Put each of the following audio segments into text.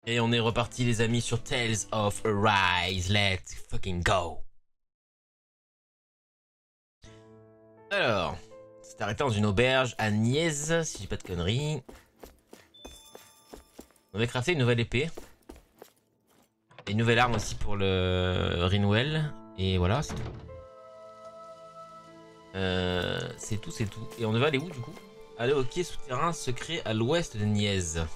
Et on est reparti les amis sur Tales of Arise. Let's fucking go. Alors, c'est arrêté dans une auberge à Nièze, si j'ai pas de conneries. On avait crafté une nouvelle épée. Et une nouvelle arme aussi pour le Rinwell. Et voilà, c'est tout. C'est tout. Et on devait aller où du coup? Aller au quai souterrain secret à l'ouest de Nièze.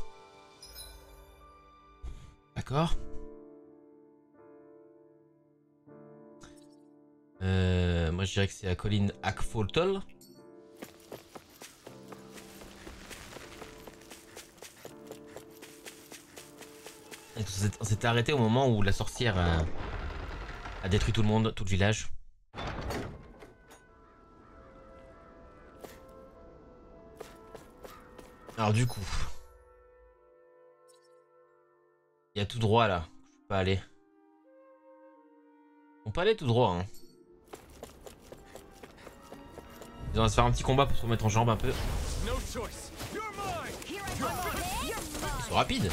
D'accord. Moi je dirais que c'est la colline Akfoltol. On s'était arrêté au moment où la sorcière a détruit tout le monde, tout le village. Alors du coup, il y a tout droit là. Je peux pas aller. On peut aller tout droit. Hein. On va se faire un petit combat pour se remettre en jambe un peu. Ils sont rapides.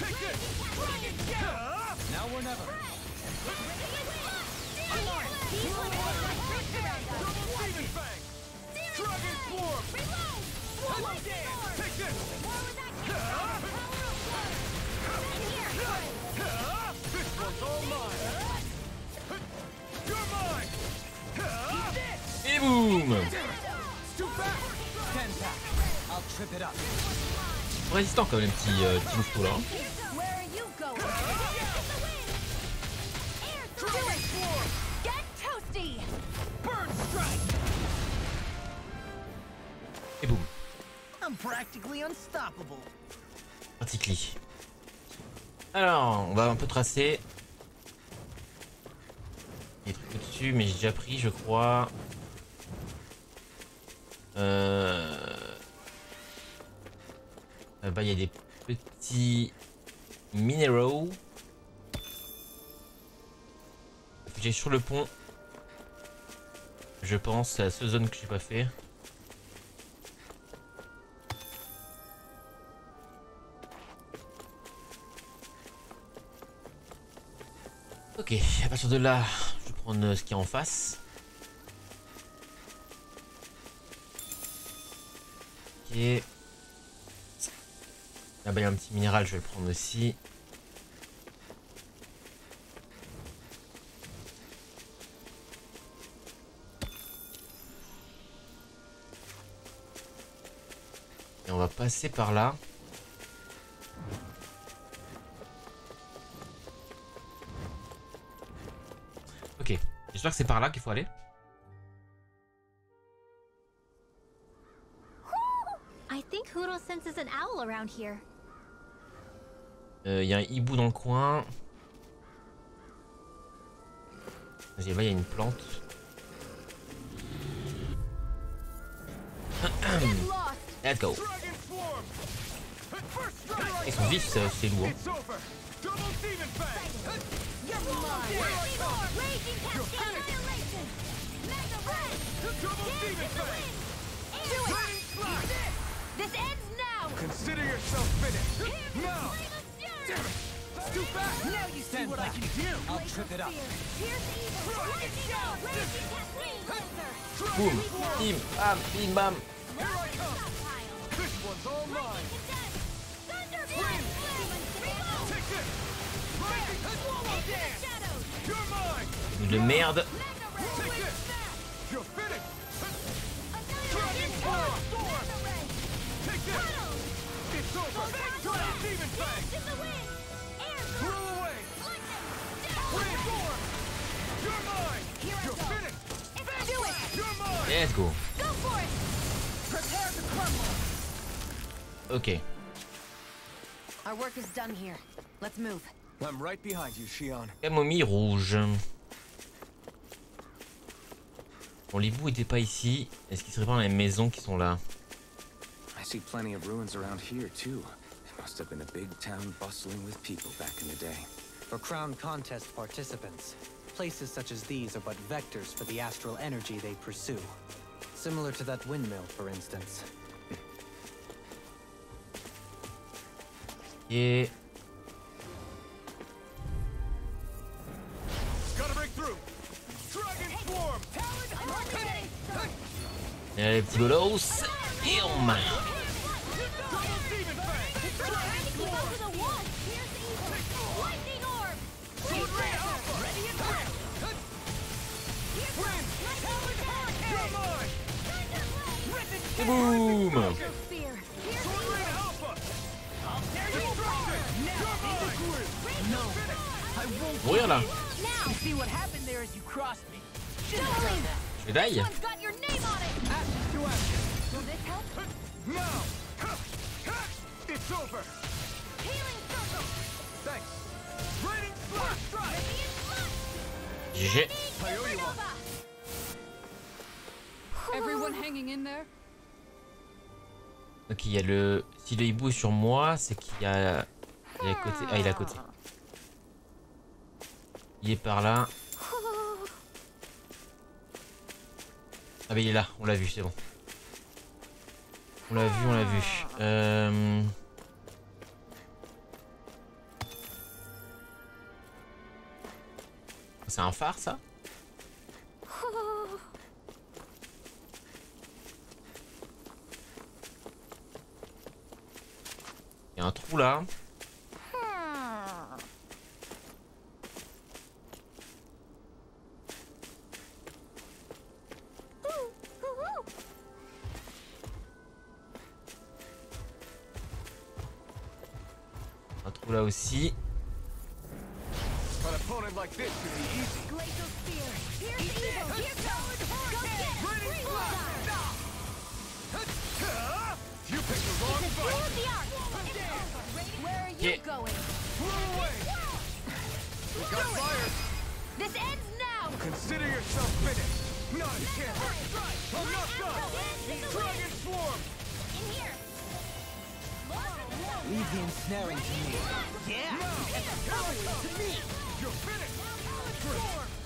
Et boum. Résistant quand même les petits louveteaux là. Et boum. Practically. Alors, on va un peu tracer. Il y a des trucs au-dessus, mais j'ai déjà pris, je crois. Là-bas, il y a des petits minéraux. J'ai sur le pont. Je pense, c'est la seule zone que j'ai pas fait. Ok, à partir de là, je vais prendre ce qu'il y a en face. Ok. Là-bas, il y a un petit minéral, je vais le prendre aussi. Et on va passer par là. Ok, j'espère que c'est par là qu'il faut aller. Y a un hibou dans le coin. Vas-y, là, il y a une plante. Let's go. Ils sont vifs, c'est lourd. Consider yourself finished. Now. Too fast. Now you see what I can do. I'll trip it up. Boum, bim, bam, bim, bam. This one's all mine. You're mine. De merde. You're finished. Dragon Force. Take this. It's over. Demon Fang. Throw away. Storm. You're mine. You're finished. Do it. You're mine. Let's go. Go for it. Prepare to crumble. Ok. Our work is done here. Let's move. I'm right behind you, Shion. Camomille rouge. Bon, l'hibou était pas ici. Est-ce qu'il serait pas dans les maisons qui sont là? I see plenty of ruins around here too. It must have been a big town bustling with people back in the day. For crown contest participants, places such as these are but vectors for the astral energy they pursue. Similar to that windmill, for instance. Et Et là, les petits bolos. Et on main. Et boum. Mourir là. Je vais die. GG. Ok, il y a le... Si le hibou est sur moi, c'est qu'il y a... Il est à côté. Ah, il est à côté. Il est par là. Ah bah il est là, on l'a vu, c'est bon. On l'a vu, on l'a vu. C'est un phare ça? Il y a un trou là. Un trou là aussi. Okay. This ends now. Consider yourself finished. No, you can't. I'm not done. Dragon swarm. In here. Leave the ensnaring to me. Yeah. To me. You're finished.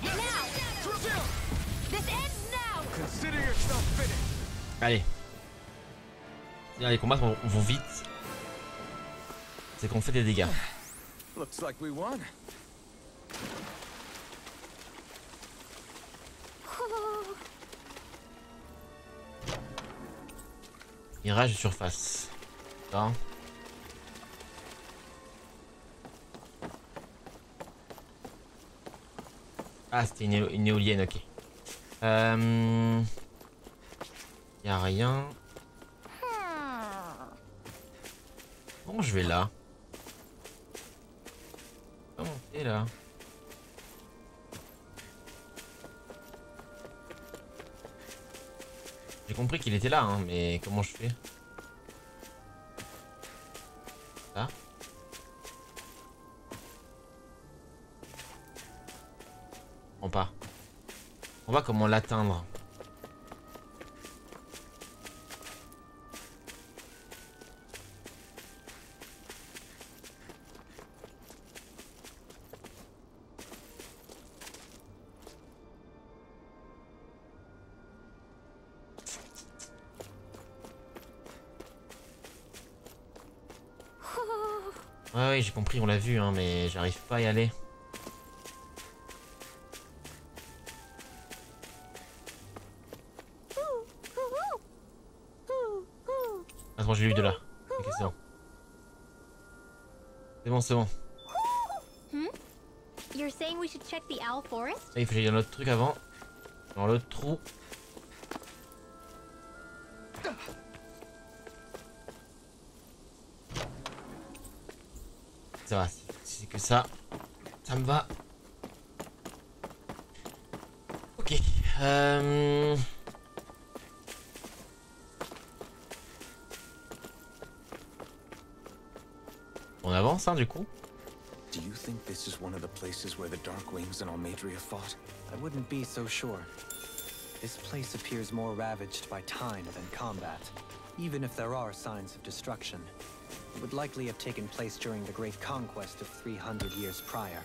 And now. This ends now. Consider yourself finished. Allez. Les combats vont vite. C'est qu'on fait des dégâts. Looks like we won. Mirage de surface. Attends. Ah, c'était une éolienne, ok. Y a rien. Bon, je vais là. Comment on fait là? J'ai compris qu'il était là, hein, mais comment je fais? Ça? On pas. On va comment l'atteindre? Ouais, j'ai compris, on l'a vu, hein, mais j'arrive pas à y aller. Attends, j'ai lu de là. Ok, c'est bon. C'est bon, c'est bon. You're saying we should check the owl forest? Là, il faut que j'aille dans l'autre truc avant. Dans l'autre trou. Ça va, si c'est que ça, ça me va. Ok. On avance, hein, du coup. Do you think this is one of the places where the Dark Wings and Almadria fought? I wouldn't be so sure. This place appears more ravaged by time than combat. Even if there are signs of destruction, it would likely have taken place during the Great Conquest of 300 years prior.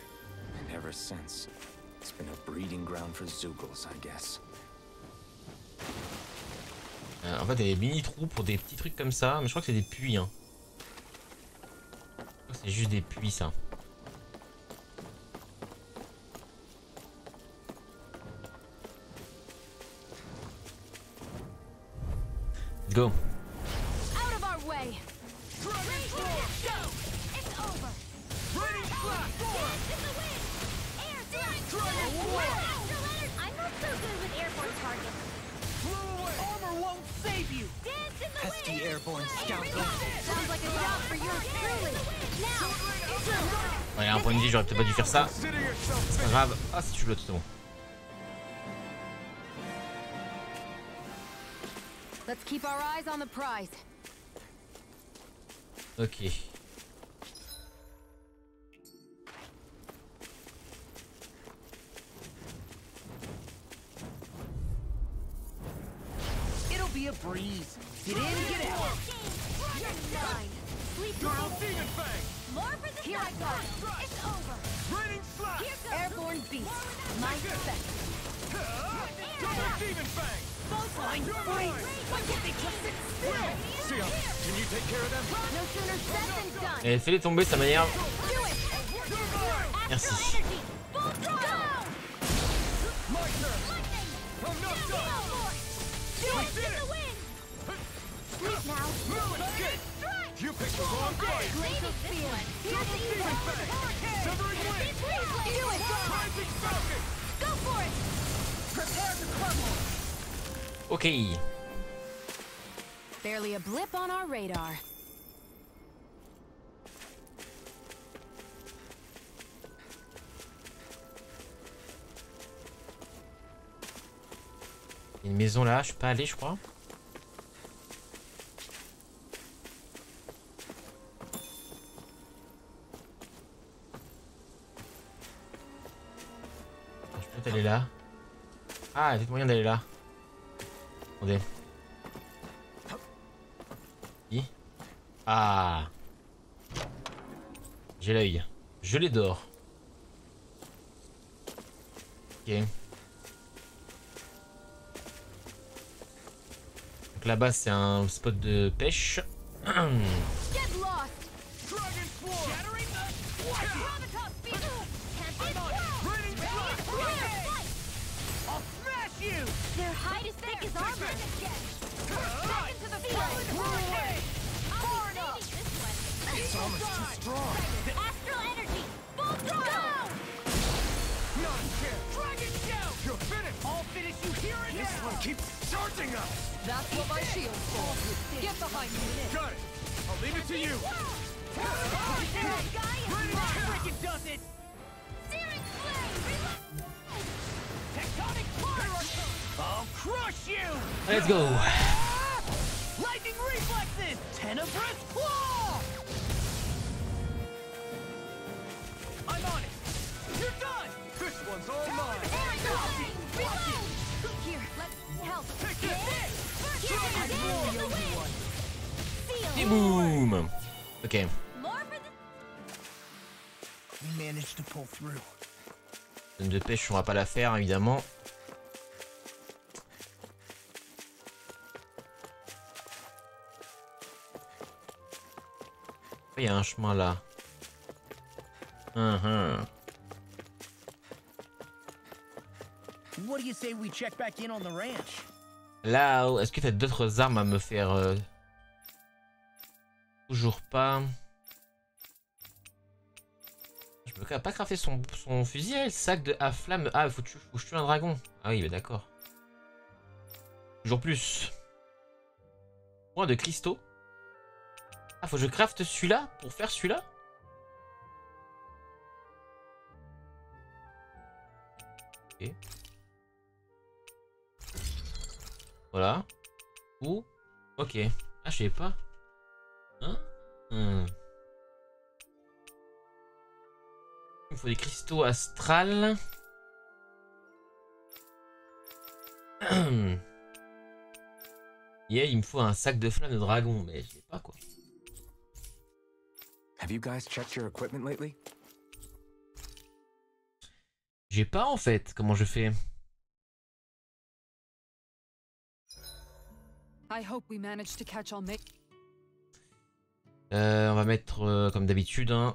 And ever since, it's been a breeding ground for Zeugles, I guess. En fait, il y a des mini-trous pour des petits trucs comme ça, mais je crois que c'est des puits, hein. Je crois que c'est juste des puits, ça. Go. Out of our way. It's over. I'm not so good with airborne targets. Armor won't save you. Pesky airborne scoundrel. Sounds like a job for yours truly. Now. Ouais, un point de vie, j'aurais peut-être pas dû faire ça. C'est pas grave. Ah, si tu veux, c'est bon. Let's keep our eyes on the prize. Ok. It'll be a breeze. Get in, get out. Sleep now. More for the Here I go. It's over. Raining slap. Airborne beast. My spec. Fine, fine. Why can't they just sit still? Sia, can you take care of them? No sooner said than done. Et fais-les tomber, ça m'énerve. Do it. Merci. Energy. Full throttle. My turn. I'm not done. Do it. Get the wind. Sleep now. Okay. You picked the wrong fight. Glacial spear. Here's the evil. Severing wind. Do it. Rising falcon. Go for it. Prepare to crumble. Ok. Barely a blip on our radar. Il y a une maison là, je suis pas allé, je crois. Je peux peut-être aller là. Ah, il y a peut-être moyen d'aller là. Attendez. Ah. J'ai l'œil. Je les dors. Ok. Donc là-bas c'est un spot de pêche. Get lost. Dragon Sword. Shattering the Gravitas speed. Can't Raining I'll smash you. Their hide is thick as armor. Back into the field. Far enough. This armor's too strong. Astral energy. Full throttle. Not here. Dragon Shout. You're finished. I'll finish you here and now. This one keeps charging us. That's what my shield's for. Get behind me. Got it. I'll leave it to you. That guy is Freaking does it. Searing flame. Tectonic punch. I'll crush you. Let's go. Lightning reflexes. Tenebrous claw. I'm on it. You're done. This one's all mine. Here, let's help. Take this. Et boum. Ok. More for the We managed to pull through. Zone de pêche, on va pas la faire évidemment. Il y a un chemin là. What do you say we check back in on the ranch? Là, est-ce que t'as d'autres armes à me faire Toujours pas. Je peux pas crafter son fusil, le sac de à flamme. Ah, faut que je tue un dragon. Ah oui, bah d'accord. Toujours plus. Point de cristaux. Ah, faut que je crafte celui-là pour faire celui-là. Ok. Voilà. Ou. Ok. Ah, je sais pas. Hein? Il me faut des cristaux astrales. Yeah, il me faut un sac de flamme de dragon, mais je sais pas quoi. Have you guys checked your equipment lately? J'ai pas en fait. Comment je fais? I hope we managed to catch all On va mettre comme d'habitude un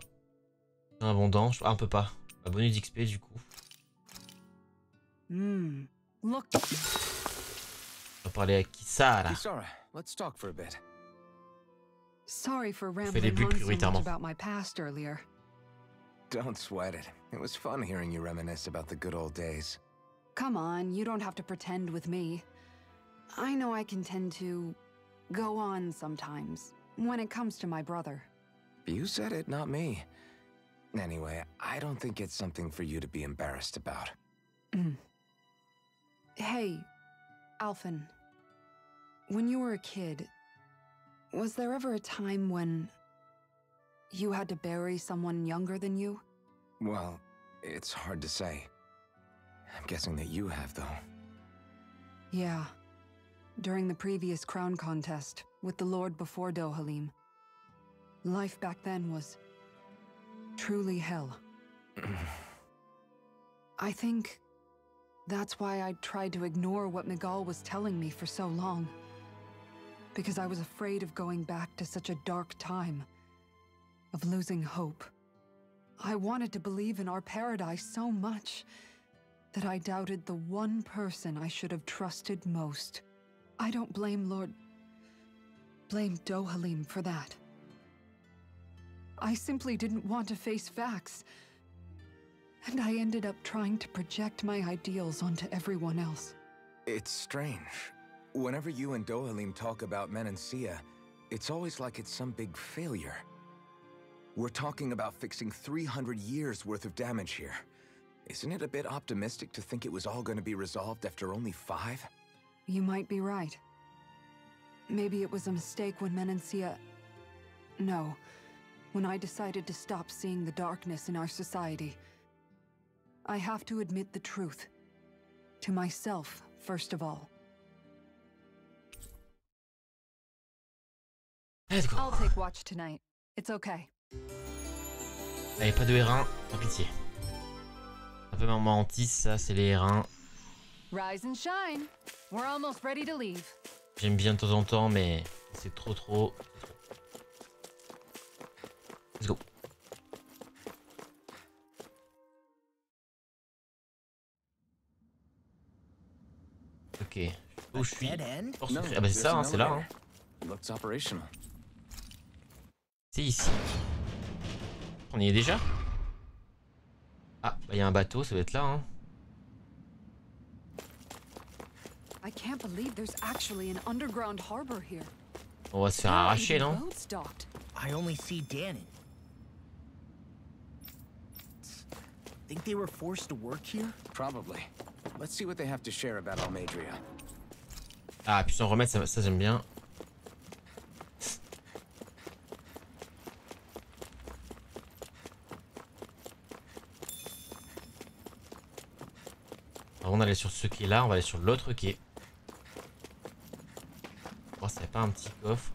abondant. Ah, on peut pas. Un bonus d'XP du coup. Look. On va parler à Kisara. Kisara, let's talk for a bit. Sorry for Fais les rambling bulles on so much prioritairement. about my past earlier. Don't sweat it. It was fun hearing you reminisce about the good old days. Come on, you don't have to pretend with me. I know I can tend to go on sometimes when it comes to my brother. You said it, not me. Anyway, I don't think it's something for you to be embarrassed about. Hey, Alphen. When you were a kid, was there ever a time when you had to bury someone younger than you? Well, it's hard to say. I'm guessing that you have, though. Yeah. During the previous crown contest, with the Lord before Dohalim. Life back then was truly hell. I think that's why I tried to ignore what Miguel was telling me for so long. Because I was afraid of going back to such a dark time. Of losing hope. I wanted to believe in our paradise so much that I doubted the one person I should have trusted most. I don't blame Dohalim for that. I simply didn't want to face facts. And I ended up trying to project my ideals onto everyone else. It's strange. Whenever you and Dohalim talk about Menancia, it's always like it's some big failure. We're talking about fixing 300 years worth of damage here. Isn't it a bit optimistic to think it was all going to be resolved after only 5? You might be right. Maybe it was a mistake when Menancia... No. When I decided to stop seeing the darkness in our society. I have to admit the truth. To myself, first of all. Let's go. I'll take watch tonight. It's okay. Allez, pas de R1, par pitié. Un peu mentis, ça, c'est les R1. Rise and shine. We're almost ready to leave. J'aime bien de temps en temps, mais c'est trop. Let's go. Ok. Où je suis? Port secret. Ah bah c'est ça, hein, c'est là. Hein. Looks operational. C'est ici. On y est déjà? Ah, bah il y a un bateau, ça doit être là. Hein. I can't believe there's actually an underground harbor here. On va se faire arracher, non? Boats docked. I only see Dannon. Think they were forced to work here? Probably. Let's see what they have to share about Almadria. Ah, puis s'en remettre, ça j'aime bien. Avant d'aller sur ce quai là, on va aller sur l'autre quai. Oh, c'est pas un petit coffre.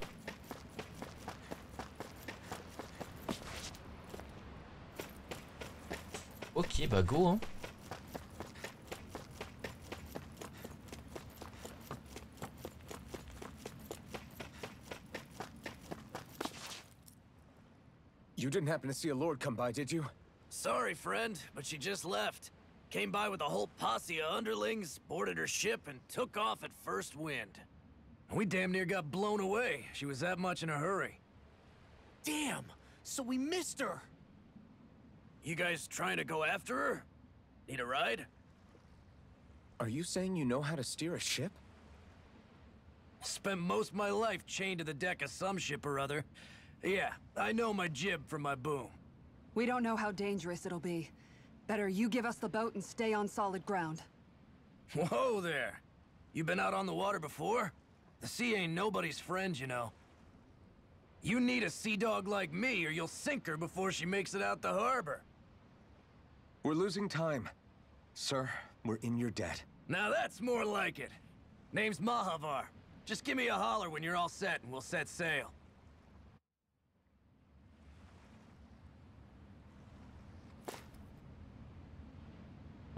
Ok, bah go hein. You didn't happen to see a lord come by, did you? Sorry, friend, but she just left. Came by with a whole posse of underlings, boarded her ship, and took off at first wind. We damn near got blown away. She was that much in a hurry. Damn! So we missed her! You guys trying to go after her? Need a ride? Are you saying you know how to steer a ship? Spent most of my life chained to the deck of some ship or other. Yeah, I know my jib from my boom. We don't know how dangerous it'll be. Better you give us the boat and stay on solid ground. Whoa there! You been out on the water before? The sea ain't nobody's friend, you know. You need a sea dog like me, or you'll sink her before she makes it out the harbor. We're losing time. Sir, we're in your debt. Now that's more like it. Name's Mahavar. Just give me a holler when you're all set and we'll set sail.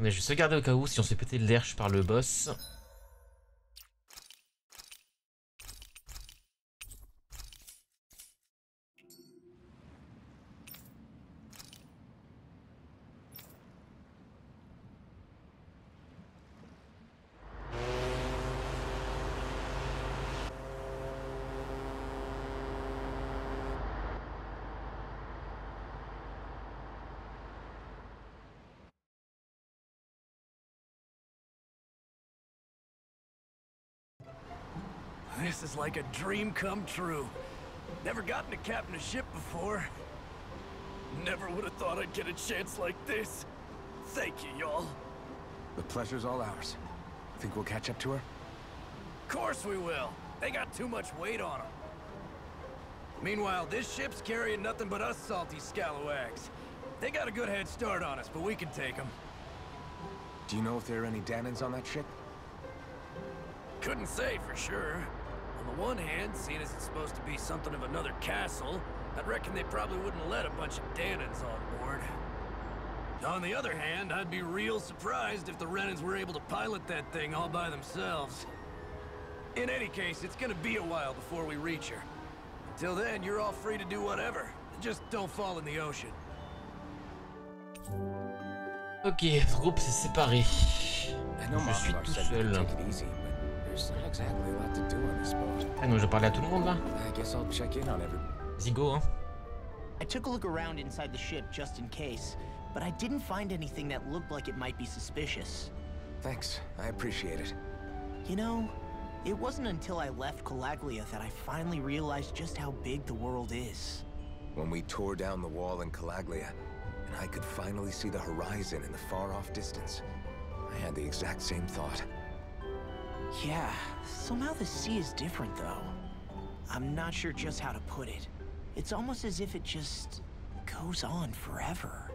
On est juste regarder au cas où si on s'est pété le lerche par le boss. This is like a dream come true. Never gotten to captain a ship before. Never would have thought I'd get a chance like this. Thank you, y'all. The pleasure's all ours. Think we'll catch up to her? Of course we will. They got too much weight on them. Meanwhile, this ship's carrying nothing but us salty scalawags. They got a good head start on us, but we can take them. Do you know if there are any Danans on that ship? Couldn't say for sure. On the one hand, seeing as it's supposed to be something of another castle, I'd reckon they probably wouldn't let a bunch of Danans on board. On the other hand, I'd be real surprised if the Renans were able to pilot that thing all by themselves. In any case, it's gonna be a while before we reach her. Until then, you're all free to do whatever. Just don't fall in the ocean. Ok, ce groupe s'est séparé. Je suis tout seul. Ah non, je parlais à tout le monde là. Vas-y, go, hein. I took a look around inside the ship just in case, but I didn't find anything that looked like it might be suspicious. Thanks, I appreciate it. You know, it wasn't until I left Calaglia that I finally realized just how big the world is. When we tore down the wall in Calaglia, and I could finally see the horizon in the far-off distance, I had the exact same thought. Yeah, somehow the sea is different though. I'm not sure just how to put it. It's almost as if it just goes on forever.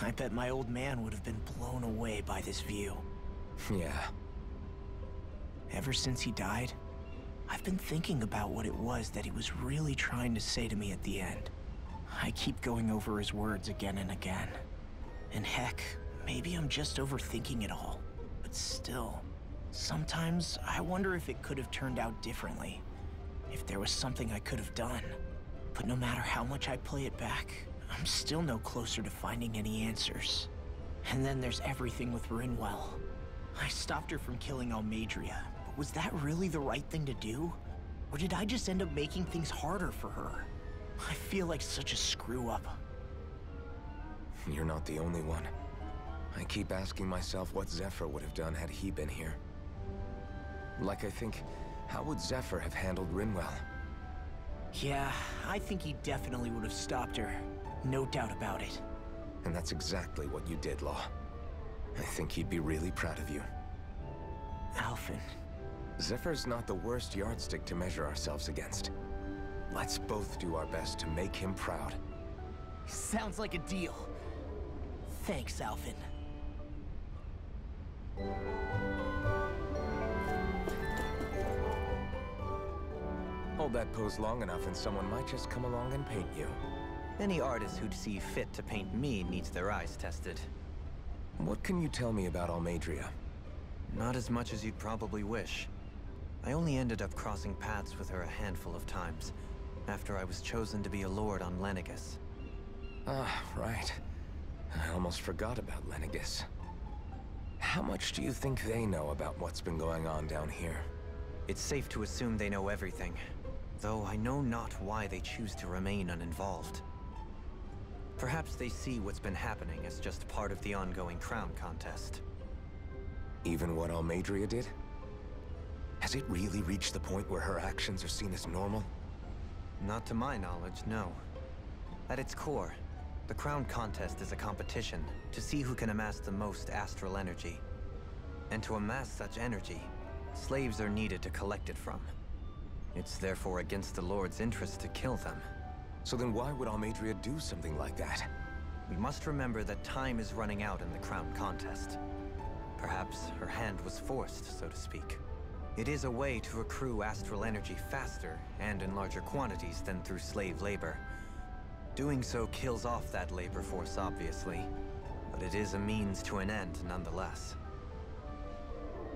I bet my old man would have been blown away by this view. Yeah. Ever since he died, I've been thinking about what it was that he was really trying to say to me at the end. I keep going over his words again and again. And heck, maybe I'm just overthinking it all. But still, sometimes I wonder if it could have turned out differently. If there was something I could have done. But no matter how much I play it back, I'm still no closer to finding any answers. And then there's everything with Rinwell. I stopped her from killing Almadria, but was that really the right thing to do? Or did I just end up making things harder for her? I feel like such a screw-up. You're not the only one. I keep asking myself what Zephyr would have done had he been here. Like I think, how would Zephyr have handled Rinwell? Yeah, I think he definitely would have stopped her. No doubt about it. And that's exactly what you did, Law. I think he'd be really proud of you. Alphen. Zephyr's not the worst yardstick to measure ourselves against. Let's both do our best to make him proud. Sounds like a deal. Thanks, Alphen. Hold that pose long enough and someone might just come along and paint you. Any artist who'd see fit to paint me needs their eyes tested. What can you tell me about Almadria? Not as much as you'd probably wish. I only ended up crossing paths with her a handful of times, after I was chosen to be a lord on Lenegus. Ah, right. I almost forgot about Lenegus. How much do you think they know about what's been going on down here? It's safe to assume they know everything, though I know not why they choose to remain uninvolved. Perhaps they see what's been happening as just part of the ongoing crown contest. Even what Almadria did? Has it really reached the point where her actions are seen as normal? Not to my knowledge, no. At its core, the crown contest is a competition to see who can amass the most astral energy. And to amass such energy, slaves are needed to collect it from. It's therefore against the Lord's interest to kill them. So then why would Almadria do something like that? We must remember that time is running out in the crown contest. Perhaps her hand was forced, so to speak. It is a way to accrue astral energy faster and in larger quantities than through slave labor. Doing so kills off that labor force, obviously, but it is a means to an end nonetheless.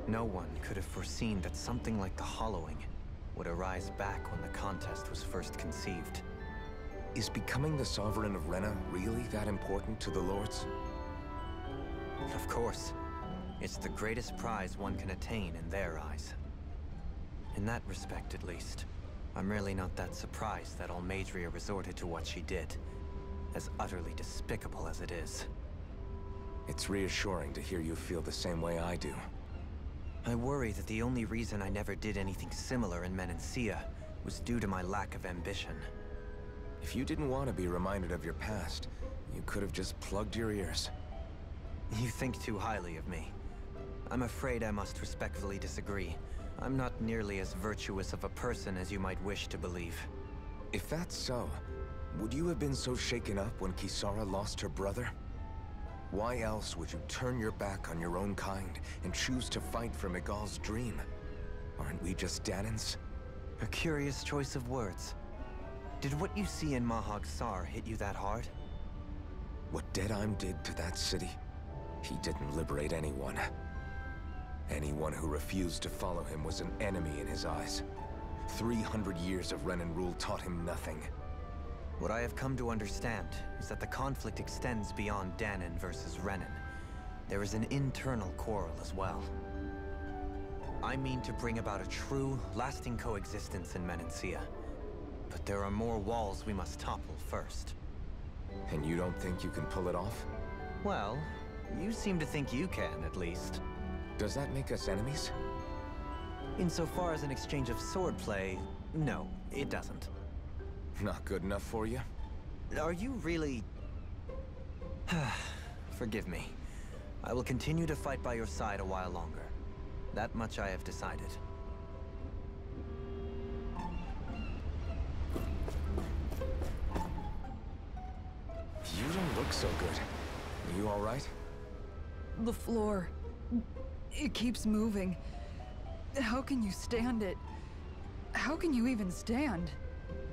No one could have foreseen that something like the Hollowing would arise back when the contest was first conceived. Is becoming the Sovereign of Rena really that important to the Lords? Of course. It's the greatest prize one can attain in their eyes. In that respect, at least, I'm really not that surprised that Almadria resorted to what she did, as utterly despicable as it is. It's reassuring to hear you feel the same way I do. I worry that the only reason I never did anything similar in Menancia was due to my lack of ambition. If you didn't want to be reminded of your past, you could have just plugged your ears. You think too highly of me. I'm afraid I must respectfully disagree. I'm not nearly as virtuous of a person as you might wish to believe. If that's so, would you have been so shaken up when Kisara lost her brother? Why else would you turn your back on your own kind and choose to fight for Miguel's dream? Aren't we just Danans? A curious choice of words. Did what you see in Mahag Sar hit you that hard? What Deadheim did to that city, he didn't liberate anyone. Anyone who refused to follow him was an enemy in his eyes. 300 years of Renan rule taught him nothing. What I have come to understand is that the conflict extends beyond Danan versus Renan. There is an internal quarrel as well. I mean to bring about a true, lasting coexistence in Menancia. But there are more walls we must topple first. And you don't think you can pull it off? Well, you seem to think you can, at least. Does that make us enemies? Insofar as an exchange of swordplay, no, it doesn't. Not good enough for you? Are you really... Forgive me. I will continue to fight by your side a while longer. That much I have decided. You don't look so good. You all right? The floor. It keeps moving. How can you stand it? How can you even stand?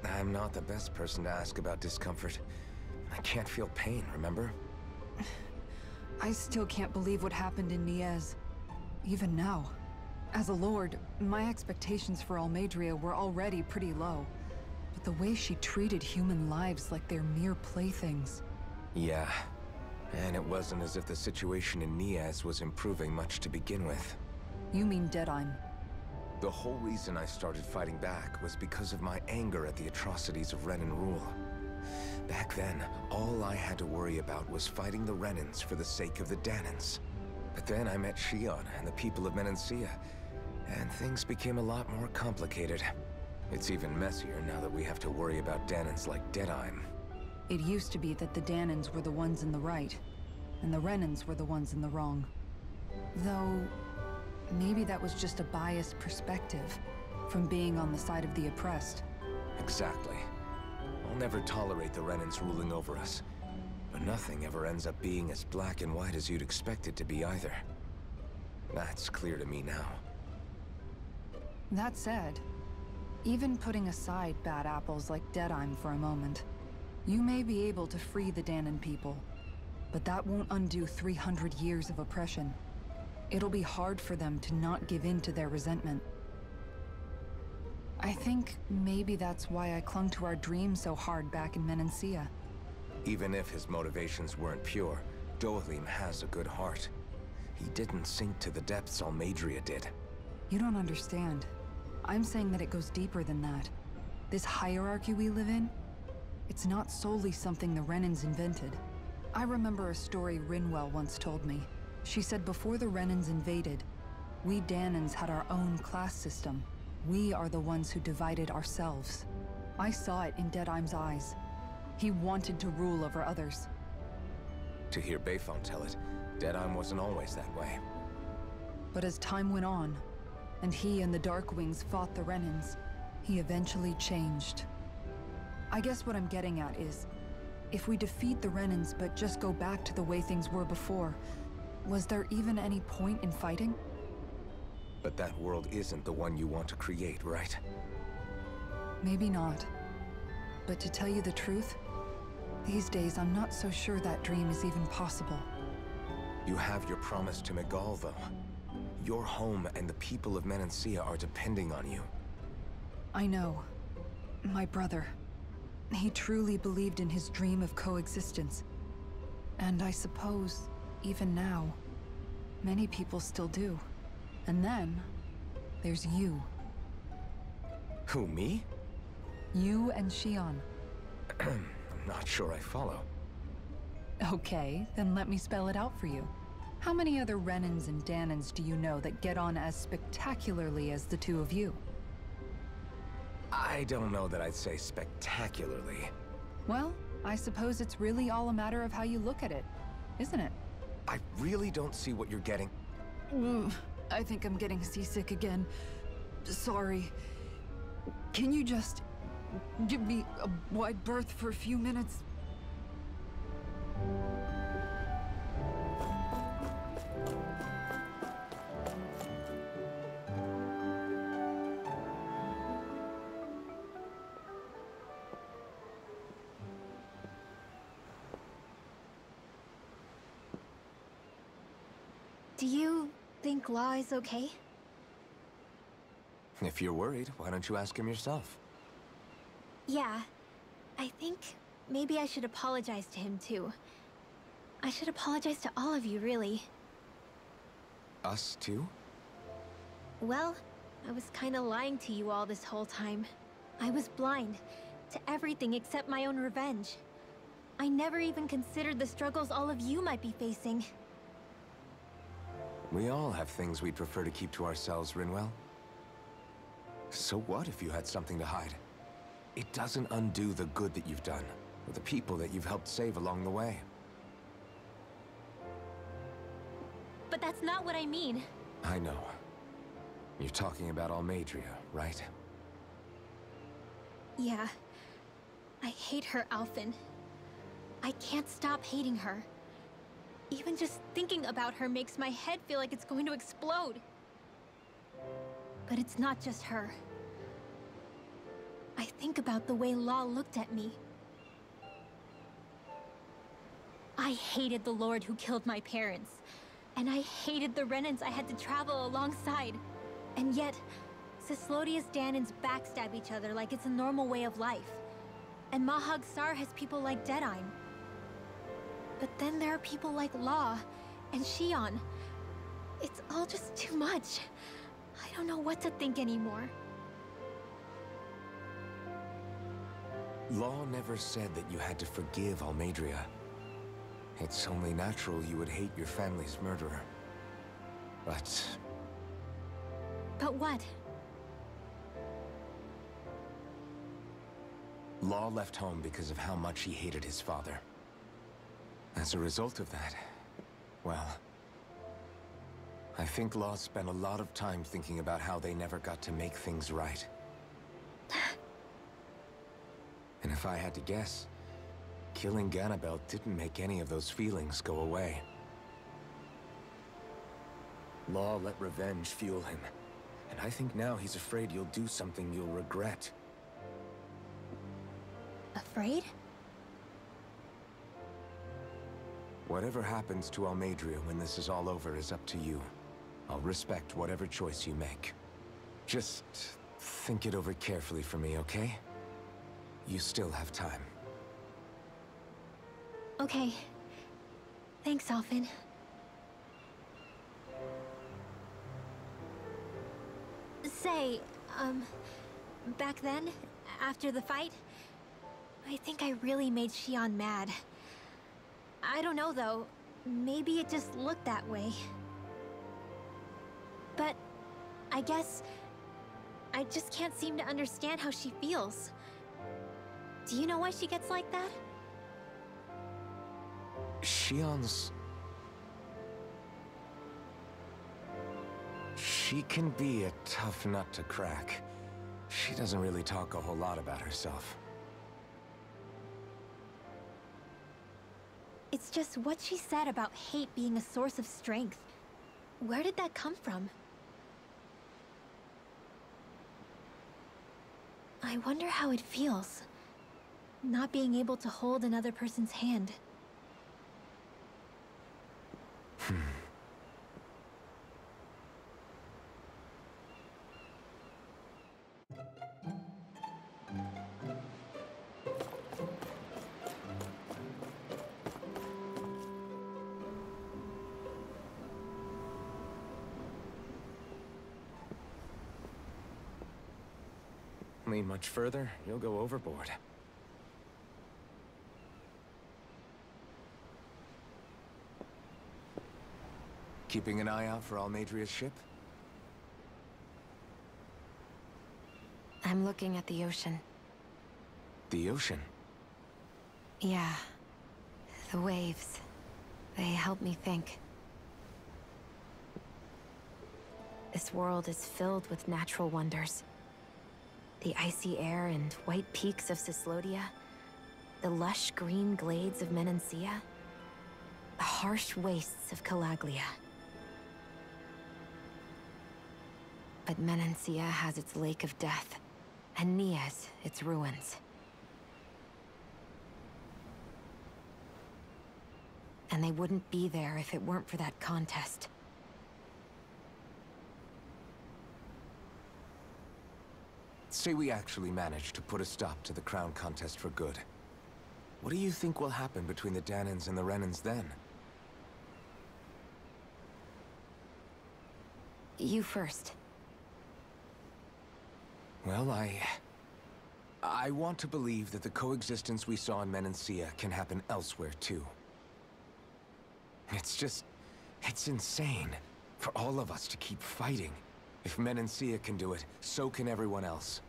I'm not the best person to ask about discomfort. I can't feel pain, remember? I still can't believe what happened in Niez. Even now. As a lord, my expectations for Almeidrea were already pretty low. But the way she treated human lives like they're mere playthings. Yeah. And it wasn't as if the situation in Niez was improving much to begin with. You mean Deadheim? The whole reason I started fighting back was because of my anger at the atrocities of Renan rule. Back then, all I had to worry about was fighting the Renans for the sake of the Danans. But then I met Shion and the people of Menancia, and things became a lot more complicated. It's even messier now that we have to worry about Danans like Deadheim. It used to be that the Danans were the ones in the right, and the Renans were the ones in the wrong. Though, maybe that was just a biased perspective from being on the side of the oppressed. Exactly. I'll never tolerate the Renans ruling over us. But nothing ever ends up being as black and white as you'd expect it to be either. That's clear to me now. That said, even putting aside bad apples like Deadheim for a moment, you may be able to free the Danan people, but that won't undo 300 years of oppression. It'll be hard for them to not give in to their resentment. I think maybe that's why I clung to our dream so hard back in Menancia. Even if his motivations weren't pure, Dohalim has a good heart. He didn't sink to the depths Almeidrea did. You don't understand. I'm saying that it goes deeper than that. This hierarchy we live in, it's not solely something the Renans invented. I remember a story Rinwell once told me. She said before the Renans invaded, we Danans had our own class system. We are the ones who divided ourselves. I saw it in Deadheim's eyes. He wanted to rule over others. To hear Bayfon tell it, Deadheim wasn't always that way. But as time went on, and he and the Darkwings fought the Renans, he eventually changed. I guess what I'm getting at is, if we defeat the Renans but just go back to the way things were before, was there even any point in fighting? But that world isn't the one you want to create, right? Maybe not. But to tell you the truth, these days I'm not so sure that dream is even possible. You have your promise to Miguel, though. Your home and the people of Menancia are depending on you. I know. My brother. He truly believed in his dream of coexistence. And I suppose, even now, many people still do. And then, there's you. Who, me? You and Shion. I'm not sure I follow. Okay, then let me spell it out for you. How many other Renans and Danans do you know that get on as spectacularly as the two of you? I don't know that I'd say spectacularly. Well, I suppose it's really all a matter of how you look at it, isn't it? I really don't see what you're getting. I think I'm getting seasick again. Sorry. Can you just give me a wide berth for a few minutes? Do you think Law is okay? If you're worried, why don't you ask him yourself? Yeah. I think maybe I should apologize to him too. I should apologize to all of you, really. Us too? Well, I was kinda lying to you all this whole time. I was blind to everything except my own revenge. I never even considered the struggles all of you might be facing. We all have things we'd prefer to keep to ourselves, Rinwell. So what if you had something to hide? It doesn't undo the good that you've done, or the people that you've helped save along the way. But that's not what I mean. I know. You're talking about Almadria, right? Yeah. I hate her, Alphen. I can't stop hating her. Even just thinking about her makes my head feel like it's going to explode. But it's not just her. I think about the way Law looked at me. I hated the Lord who killed my parents. And I hated the Renans I had to travel alongside. And yet, Cislodius Danans backstab each other like it's a normal way of life. And Mahag Sar has people like Deadeye. But then there are people like Law and Shion. It's all just too much. I don't know what to think anymore. Law never said that you had to forgive Almadria. It's only natural you would hate your family's murderer. But what? Law left home because of how much he hated his father. As a result of that, well, I think Law spent a lot of time thinking about how they never got to make things right. And if I had to guess, killing Ganabel didn't make any of those feelings go away. Law let revenge fuel him, and I think now he's afraid you'll do something you'll regret. Afraid? Whatever happens to Almadria when this is all over is up to you. I'll respect whatever choice you make. Just think it over carefully for me, okay? You still have time. Okay. Thanks, Alphen. Say, back then, after the fight, I think I really made Shion mad. I don't know, though. Maybe it just looked that way. But I guess I just can't seem to understand how she feels. Do you know why she gets like that? Shion's... She can be a tough nut to crack. She doesn't really talk a whole lot about herself. It's just what she said about hate being a source of strength. Where did that come from? I wonder how it feels, not being able to hold another person's hand. Lean much further, you'll go overboard. Keeping an eye out for Almadria's ship? I'm looking at the ocean. The ocean? Yeah. The waves. They help me think. This world is filled with natural wonders. The icy air and white peaks of Cyslodia. The lush green glades of Menancia. The harsh wastes of Calaglia. But Menancia has its Lake of Death, and Nias its ruins. And they wouldn't be there if it weren't for that contest. Say we actually manage to put a stop to the crown contest for good. What do you think will happen between the Danans and the Renans then? You first. Well, I want to believe that the coexistence we saw in Menancia can happen elsewhere too. It's insane for all of us to keep fighting. If Menancia can do it, so can everyone else.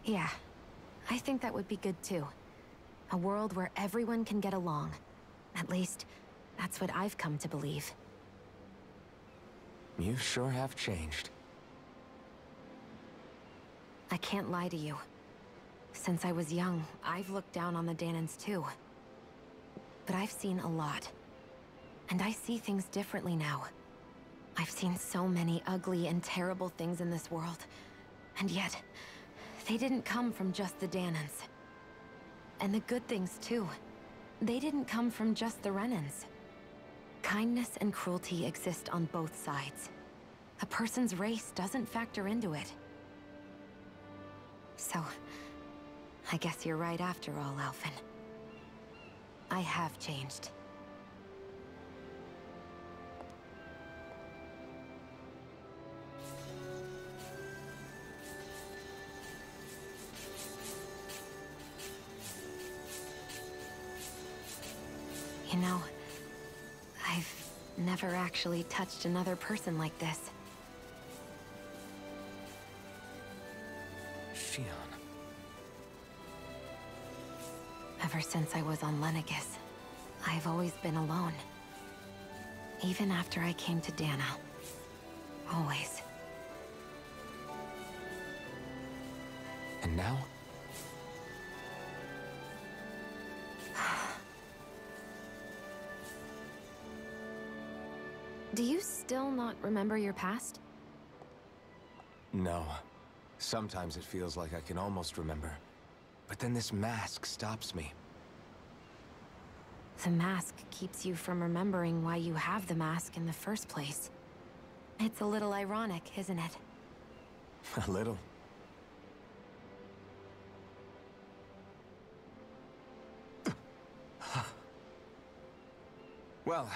Yeah, I think that would be good too. A world where everyone can get along. At least, that's what I've come to believe. You sure have changed. I can't lie to you. Since I was young, I've looked down on the Danans too. But I've seen a lot. And I see things differently now. I've seen so many ugly and terrible things in this world. And yet, they didn't come from just the Danans. And the good things too. They didn't come from just the Renans. Kindness and cruelty exist on both sides. A person's race doesn't factor into it. So, I guess you're right after all, Alphen. I have changed. You know, I've never actually touched another person like this. Shion. Ever since I was on Lenegis, I've always been alone. Even after I came to Dana. Always. And now? Do you still not remember your past? No. Sometimes it feels like I can almost remember. But then this mask stops me. The mask keeps you from remembering why you have the mask in the first place. It's a little ironic, isn't it? A little. Well,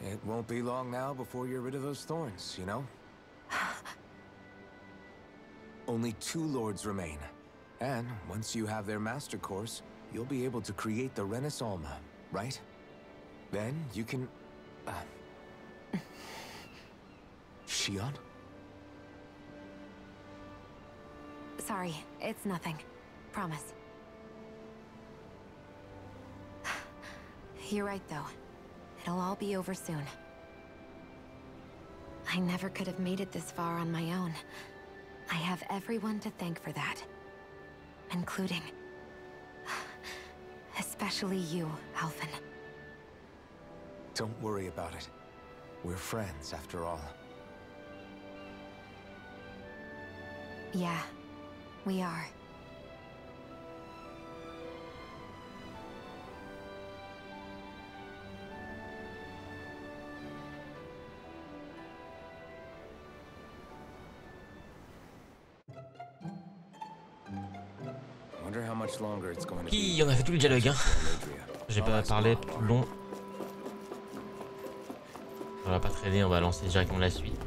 it won't be long now before you're rid of those thorns, you know? Only 2 lords remain. And once you have their master course, you'll be able to create the Renis Alma, right? Then you can... Shion? Sorry, it's nothing. Promise. You're right, though. It'll all be over soon. I never could have made it this far on my own. I have everyone to thank for that. Including... especially you, Alphen. Don't worry about it. We're friends, after all. Yeah, we are. Wonder how much longer it's going to Qui be. on a fait tout le dialogue, hein. J'ai pas parlé tout le long. On va pas traîner, on va lancer directement la suite.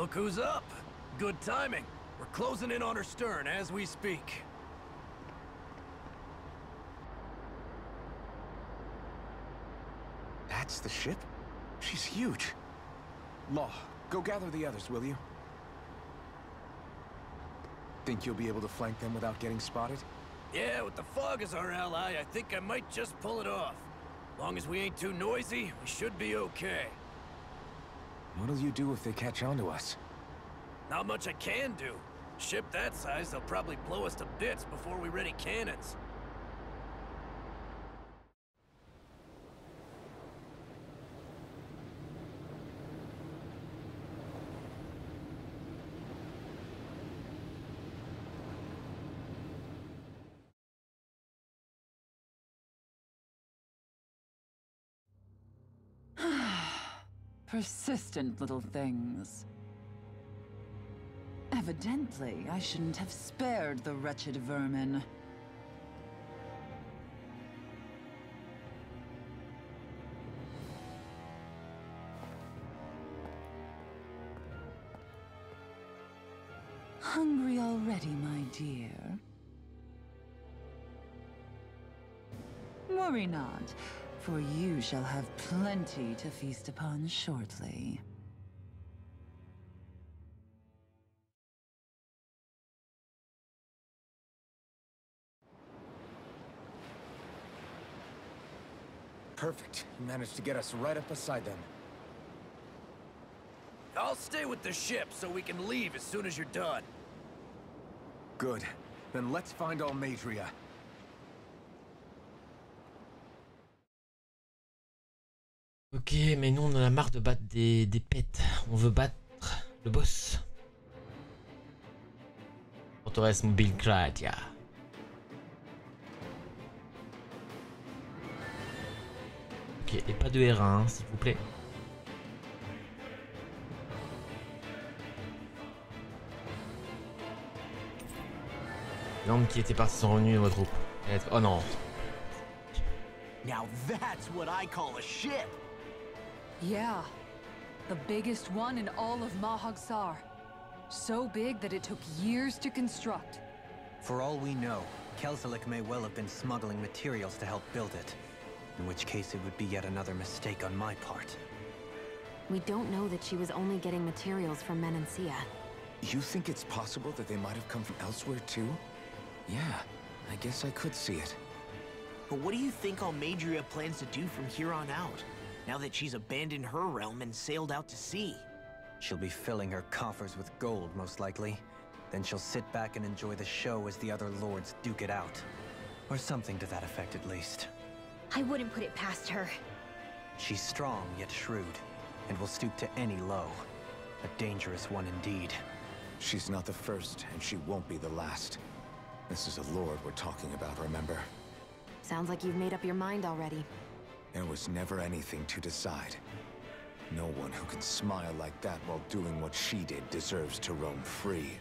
Look who's up. Good timing. We're closing in on her stern as we speak. That's the ship? She's huge. Law, go gather the others, will you? Think you'll be able to flank them without getting spotted? Yeah, with the fog as our ally, I think I might just pull it off. Long as we ain't too noisy, we should be okay. What'll you do if they catch on to us? Not much I can do. Ship that size, they'll probably blow us to bits before we ready cannons. Persistent little things. Evidently, I shouldn't have spared the wretched vermin. Hungry already, my dear? Worry not, for you shall have plenty to feast upon shortly. Perfect. You managed to get us right up beside them. I'll stay with the ship so we can leave as soon as you're done. Good. Then let's find Almadria. Ok, mais nous on en a marre de battre des pets. On veut battre le boss. Forteresse mobile Kratia. Ok, et pas de R1, hein, s'il vous plaît. L'homme qui était parti sont revenus dans votre groupe. Oh non. Now that's what I call a ship. Yeah. The biggest one in all of Mahagsar. So big that it took years to construct. For all we know, Kelzelik may well have been smuggling materials to help build it. In which case it would be yet another mistake on my part. We don't know that she was only getting materials from Menancia. You think it's possible that they might have come from elsewhere too? Yeah, I guess I could see it. But what do you think Almadria plans to do from here on out, now that she's abandoned her realm and sailed out to sea? She'll be filling her coffers with gold, most likely. Then she'll sit back and enjoy the show as the other lords duke it out. Or something to that effect, at least. I wouldn't put it past her. She's strong, yet shrewd, and will stoop to any low. A dangerous one indeed. She's not the first, and she won't be the last. This is a lord we're talking about, remember? Sounds like you've made up your mind already. There was never anything to decide. No one who can smile like that while doing what she did deserves to roam free.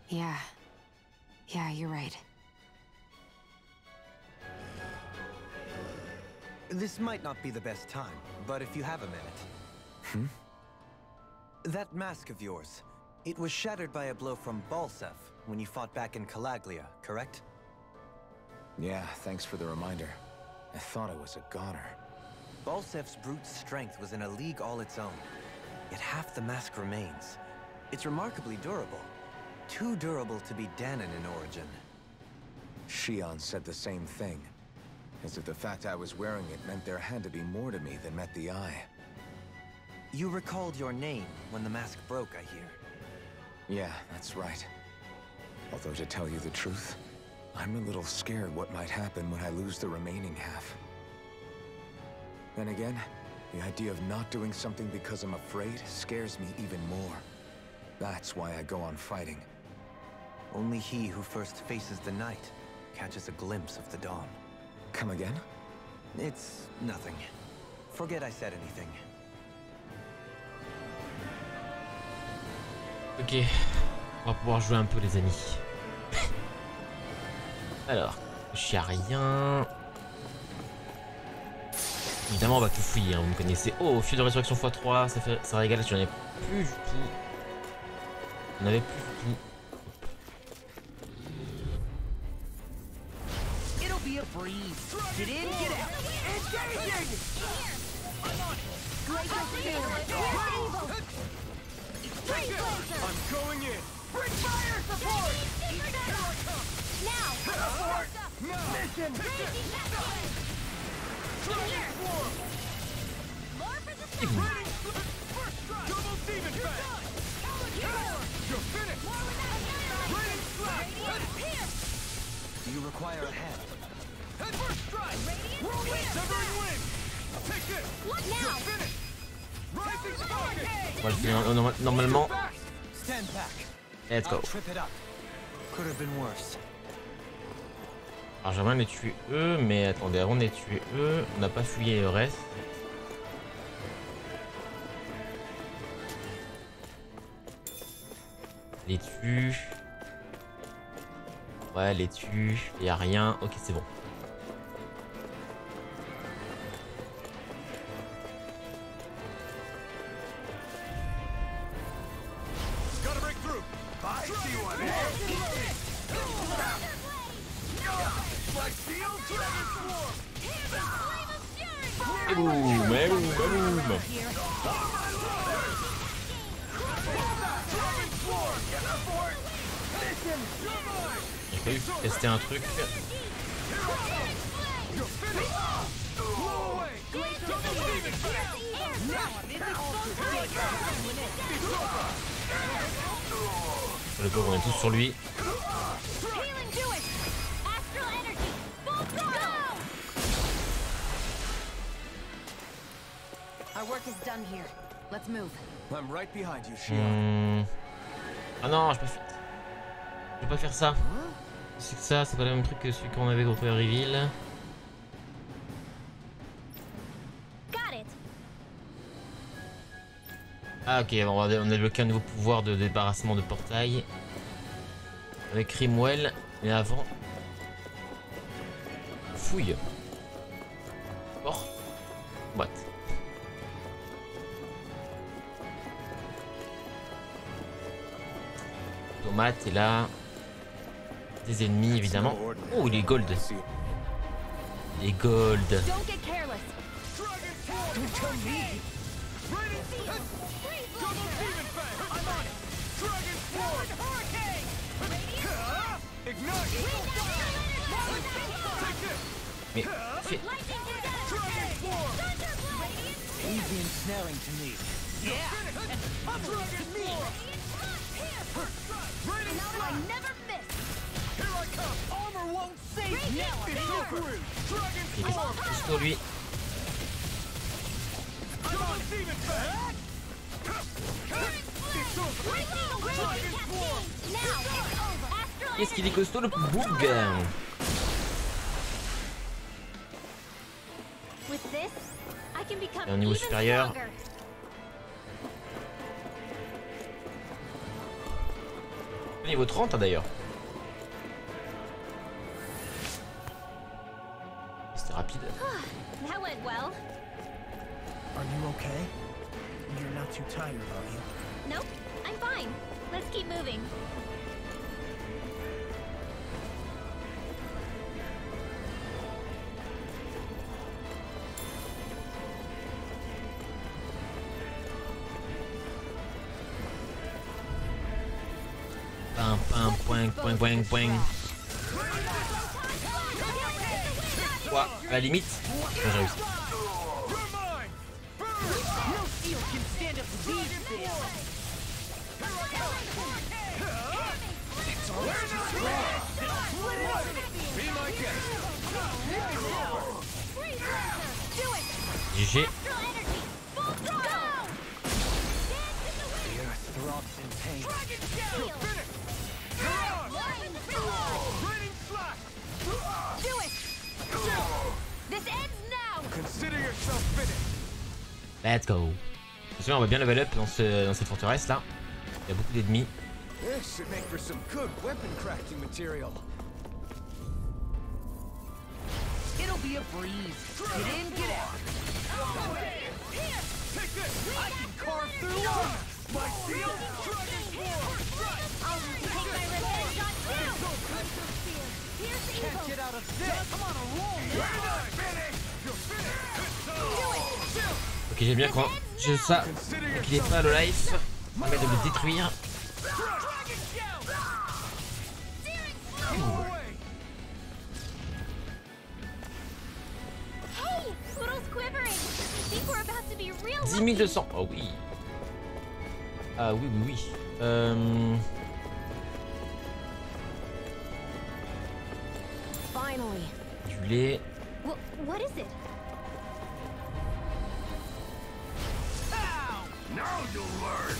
Yeah, you're right. This might not be the best time, but if you have a minute... That mask of yours, it was shattered by a blow from Balsef when you fought back in Calaglia, correct? Yeah, thanks for the reminder. I thought I was a goner. Balsef's brute strength was in a league all its own. Yet half the mask remains. It's remarkably durable. Too durable to be Danon in origin. Shion said the same thing. As if the fact I was wearing it meant there had to be more to me than met the eye. You recalled your name when the mask broke, I hear. Yeah, that's right. Although to tell you the truth, I'm a little scared what might happen when I lose the remaining half. Then again, the idea of not doing something because I'm afraid scares me even more. That's why I go on fighting. Only he who first faces the night catches a glimpse of the dawn. Come again? It's nothing. Forget I said anything. Ok, on va pouvoir jouer un peu les amis. Alors, je suis à rien. Évidemment, on va tout fouiller, hein, vous me connaissez. Oh, fil de résurrection x3, ça régale, j'en ai plus du tout. On avait plus tout. It'll be a breeze. Get in, get out. Engaging! I'm going in. Bring fire support! Now! Mission! First strike! Double demon fang! You're finished! Raining slap! Do you require a hand? First strike! Severing wind! Take this! What You're now? finished! Rising sparking! On va le finir normalement. Stand back. Let's go. I'll trip it up. Could have been worse. Alors j'aimerais les tuer eux, mais attendez, avant de les tuer eux, on n'a pas fouillé le reste. Les tue. Ouais, les tue. Il n'y a rien. Ok, c'est bon. Et boum, et boum, et boum. J'ai failli tester un truc. Le pauvre, on est tous sur lui. Our work is done here. Let's move. I'm right behind you, Shia. Ah non, je peux pas faire ça. C'est que ça, c'est pas le même truc que celui qu'on avait contre Reveal. Ah ok, on a débloqué un nouveau pouvoir de débarrassement de portail avec Rimwell, mais avant fouille. Or boîte. Tomate est là. Des ennemis évidemment. Oh, il est gold. Il est gold. Mais fais... Easy ensnaring to me. Yeah. I never miss. Here I come. Armor won't save me. It's over. Dragon Il est juste pour lui. Qu'est-ce qu'il est costaud le boug. Et au niveau supérieur. Niveau 30 d'ailleurs. C'était rapide. That went well. Are you okay? You're not too tired, are you? Nope, I'm fine. Let's keep moving. Point. Quoi, à la limite, j'ai réussi. GG. Let's go. Attention, on va bien level up dans cette forteresse là. Il y a beaucoup d'ennemis. This should make for some good weapon crafting material. It'll be a breeze. Get in, get out. Take this. I can carve through walls. Ok, j'aime bien quand j'ai ça et qu'il est pas le life. On va mettre de le détruire. Hey, Poodle's quivering. I think we're about to be real 10 200. Oh oui. Ah oui, oui, oui. Finally. Du lait. What is it? Now you'll learn.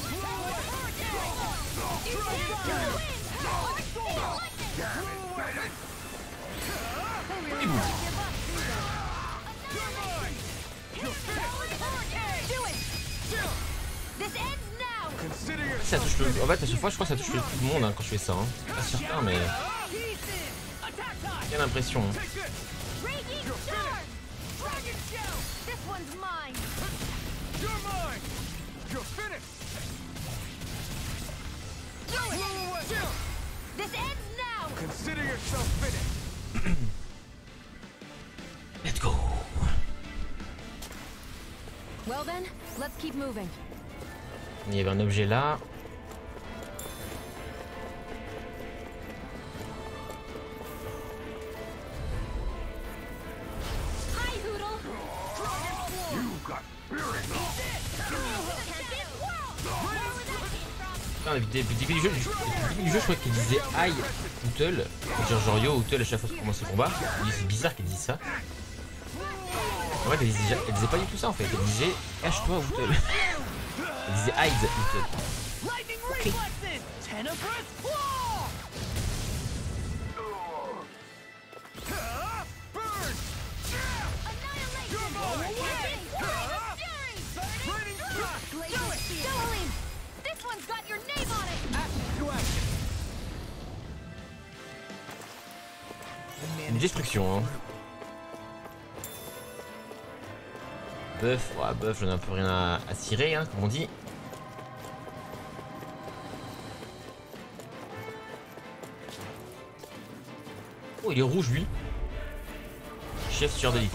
Ça touche le... En fait, à chaque fois, je crois que ça touche tout le monde hein, quand je fais ça. Hein. Pas certain, mais... Quelle impression. Hein. Let's go. Well then, let's keep moving. Il y avait un objet là. Hi, Poodle. Putain, depuis le début du jeu, je crois qu'il disait aïe Outel. Genre yo Outel à chaque fois qu'il commence le combat. C'est bizarre qu'il dise ça. En fait, elle disait pas du tout ça en fait. Elle disait cache-toi Outel. Elle disait hide Outel. Okay. Une destruction hein. Bœuf, ouais, bœuf, j'en ai un peu rien à cirer hein, comme on dit. Oh, il est rouge lui. Chef tueur d'élite.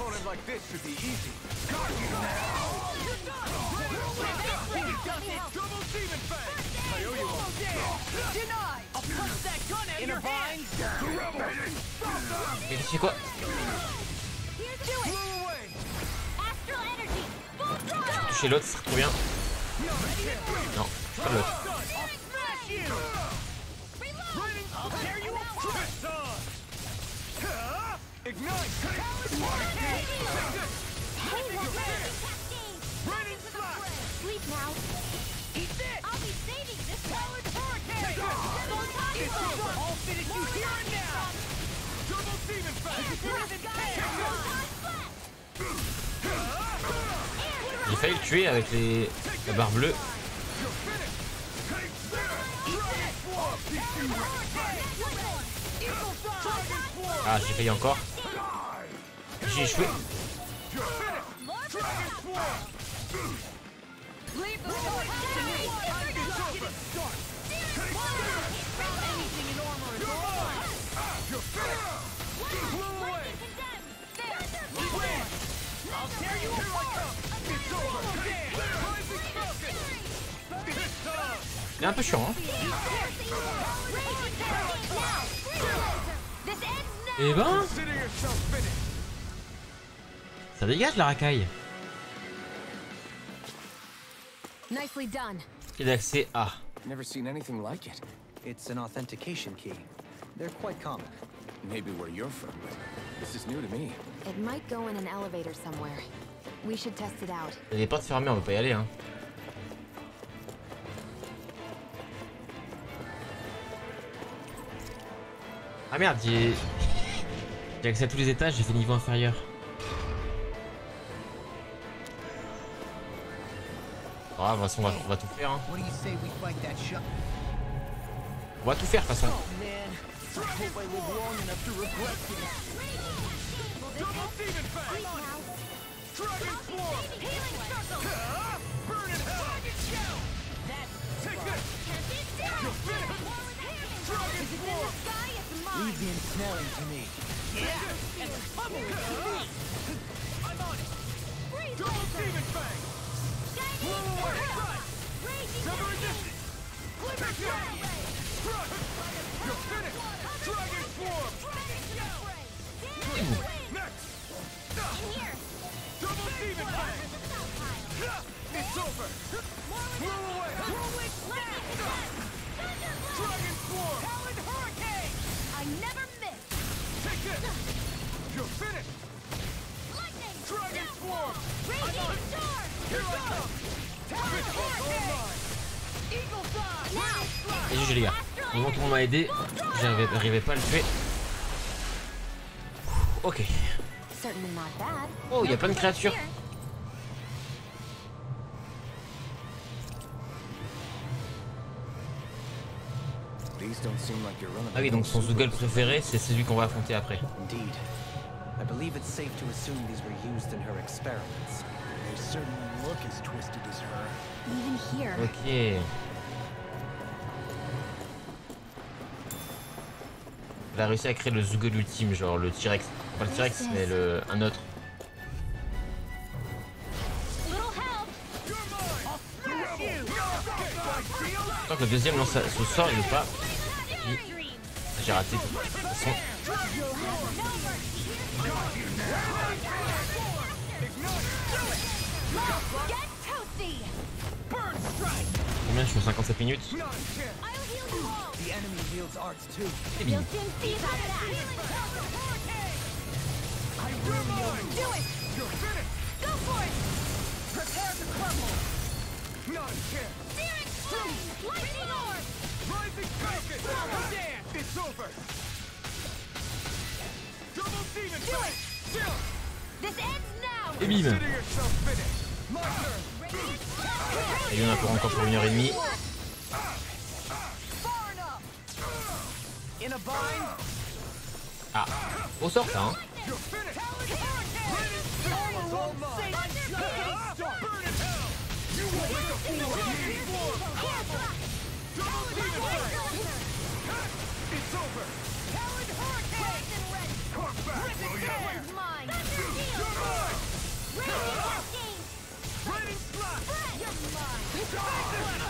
Mais tu sais quoi? Je peux toucher l'autre, c'est trop bien. Non, je pas l'autre. J'ai failli le tuer avec la barre bleue. Ah, j'ai failli encore. J'ai échoué. Il est un peu chiant hein. Et ben ça dégage la racaille. Nicely done. Il a accès à. Never seen anything like it. It's an authentication key. They're quite common. Maybe where you're from, but this is new to me. It might go in an elevator somewhere. We should test it out. Il y a des portes fermées, on peut pas y aller hein. Ah merde, j'ai accès à tous les étages, j'ai fait niveau inférieur. Ah, de toute façon, on va tout faire. Hein. On va tout faire de toute façon. Leave the ensnaring to me. Yeah, and the pummel to me. I'm on it. Double demon fang. Blow away. Never resistance. Clip You're finished. Dragon swarm. Next. Double demon fang. It's over. Blow away. Dragon swarm. Talon hurricane. I never miss. Take this. You're finished. Lightning. Dragon swarm. Raging storm. Here I come. Talon hurricane. Eagle fly. Et GG les gars. Au moment où on m'a aidé, j'arrivais pas à le tuer. Ok. Certainly not bad. Oh, il y a plein de créatures. Ah oui, donc son Zoogle préféré, c'est celui qu'on va affronter après. Indeed. I believe it's safe to assume these were used in her experiments. They certainly look as twisted as her. Even here. Ok. Elle a réussi à créer le Zoogle ultime, genre le T-Rex. Pas le T-Rex, mais un autre. Tant que le deuxième lance ce sort, il veut pas. J'ai raté de toute façon. Combien je fais 57 minutes? C'est bien. Et bim. Et il y en a pour encore pour 1h30. Ah, au sort ça hein.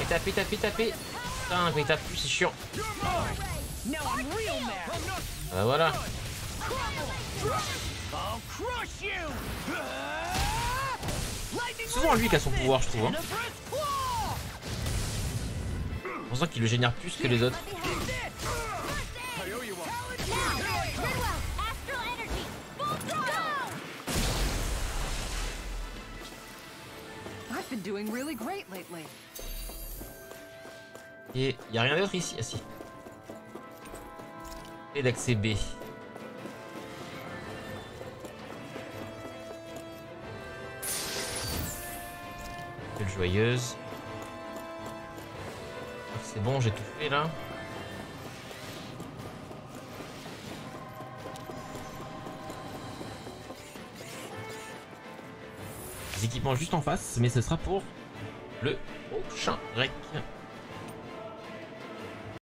Et tapez. Putain, quand il tape plus, c'est chiant. Ah, voilà. Souvent lui qui a son pouvoir, je trouve. Hein. On sent qu'il le génère plus que les autres. I've been doing really great lately. Et il n'y a rien d'autre ici. Ah si. Et d'accès B. Quelle joyeuse. C'est bon, j'ai tout fait là. Les équipements juste en face, mais ce sera pour le prochain rec.